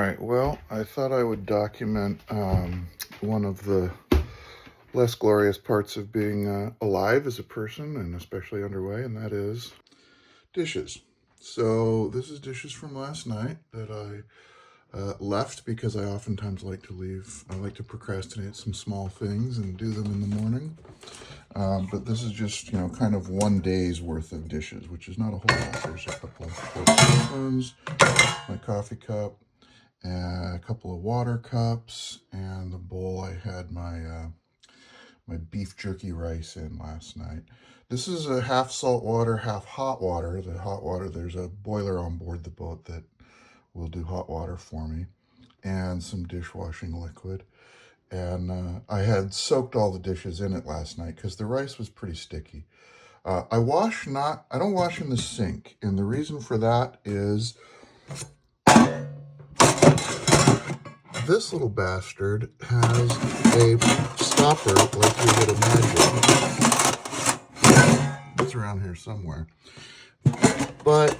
right, well, I thought I would document one of the less glorious parts of being alive as a person, and especially underway, and that is dishes. So this is dishes from last night that I left because I oftentimes like to leave. I like to procrastinate some small things and do them in the morning. But this is just, kind of one day's worth of dishes, which is not a whole lot. There's a couple of spoons, my coffee cup, a couple of water cups, and the bowl I had my beef jerky rice in last night. This is a half salt water, half hot water. The hot water, there's a boiler on board the boat that will do hot water for me, and some dishwashing liquid. And I had soaked all the dishes in it last night because the rice was pretty sticky. I don't wash in the sink, and the reason for that is this little bastard has a stopper like you would imagine. It's around here somewhere. But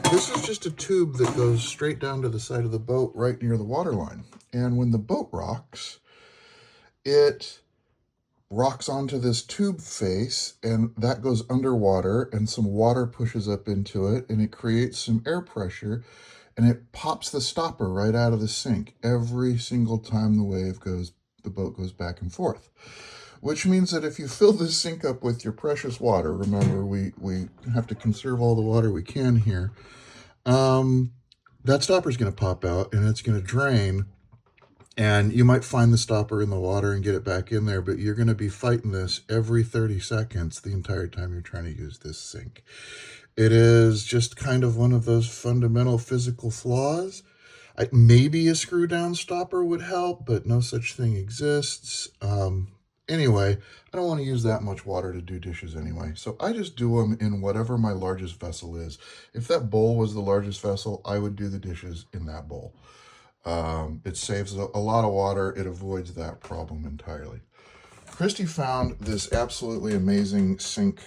this is just a tube that goes straight down to the side of the boat right near the water line. And when the boat rocks, it rocks onto this tube face, and that goes underwater, and some water pushes up into it, and it creates some air pressure, and it pops the stopper right out of the sink every single time the boat goes back and forth. Which means that if you fill this sink up with your precious water, remember we have to conserve all the water we can here, that stopper is going to pop out and it's going to drain. And you might find the stopper in the water and get it back in there, but you're going to be fighting this every 30 seconds the entire time you're trying to use this sink. It is just kind of one of those fundamental physical flaws. Maybe a screw down stopper would help, but no such thing exists. Anyway, I don't want to use that much water to do dishes anyway, so I just do them in whatever my largest vessel is. If that bowl was the largest vessel, I would do the dishes in that bowl. It saves a lot of water. It avoids that problem entirely. Christy found this absolutely amazing sink,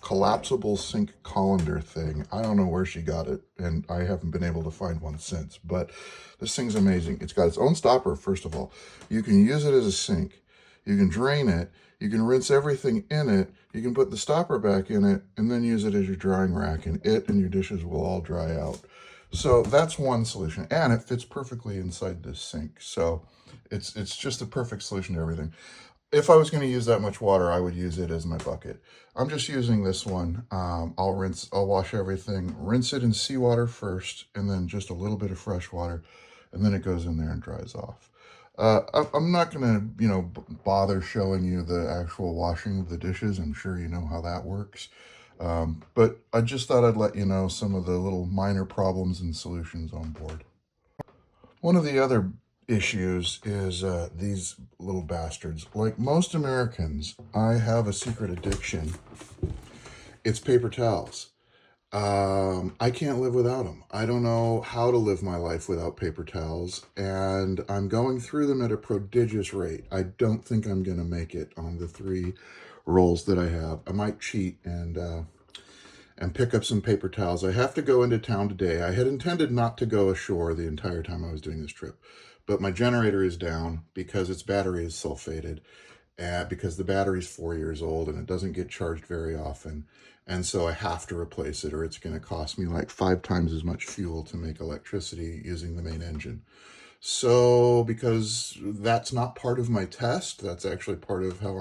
collapsible sink colander thing. I don't know where she got it, and I haven't been able to find one since, but this thing's amazing. It's got its own stopper, first of all. You can use it as a sink. You can drain it. You can rinse everything in it. You can put the stopper back in it, and then use it as your drying rack, and it and your dishes will all dry out. So that's one solution, and it fits perfectly inside this sink. So it's just the perfect solution to everything. If I was going to use that much water, I would use it as my bucket. I'm just using this one. I'll wash everything, rinse it in seawater first, and then just a little bit of fresh water, and then it goes in there and dries off. I'm not going to, bother showing you the actual washing of the dishes. I'm sure you know how that works. But I just thought I'd let you know some of the little minor problems and solutions on board. One of the other issues is these little bastards. Like most Americans, I have a secret addiction. It's paper towels. I can't live without them. I don't know how to live my life without paper towels, and I'm going through them at a prodigious rate. I don't think I'm going to make it on the 3 rolls that I have. I might cheat and pick up some paper towels. I have to go into town today. I had intended not to go ashore the entire time I was doing this trip, but my generator is down because its battery is sulfated, because the battery's 4 years old and it doesn't get charged very often. And so I have to replace it, or it's going to cost me like 5 times as much fuel to make electricity using the main engine. So because that's not part of my test, that's actually part of how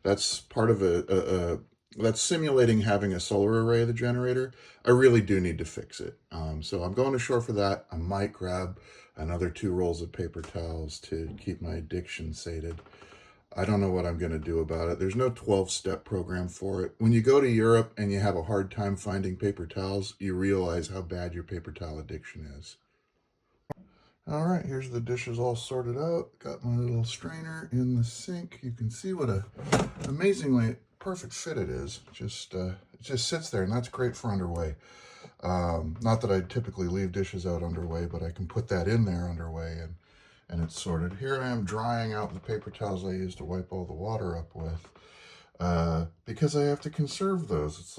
that's part of that's simulating having a solar array of the generator. I really do need to fix it. So I'm going ashore for that. I might grab another 2 rolls of paper towels to keep my addiction sated. I don't know what I'm going to do about it. There's no 12-step program for it. When you go to Europe and you have a hard time finding paper towels, you realize how bad your paper towel addiction is. All right, here's the dishes all sorted out. Got my little strainer in the sink. You can see what a amazingly perfect fit it is. It just sits there, and that's great for underway. Not that I typically leave dishes out underway, but I can put that in there underway, and it's sorted. Here I am drying out the paper towels I used to wipe all the water up with, because I have to conserve those. It's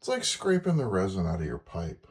like scraping the resin out of your pipe.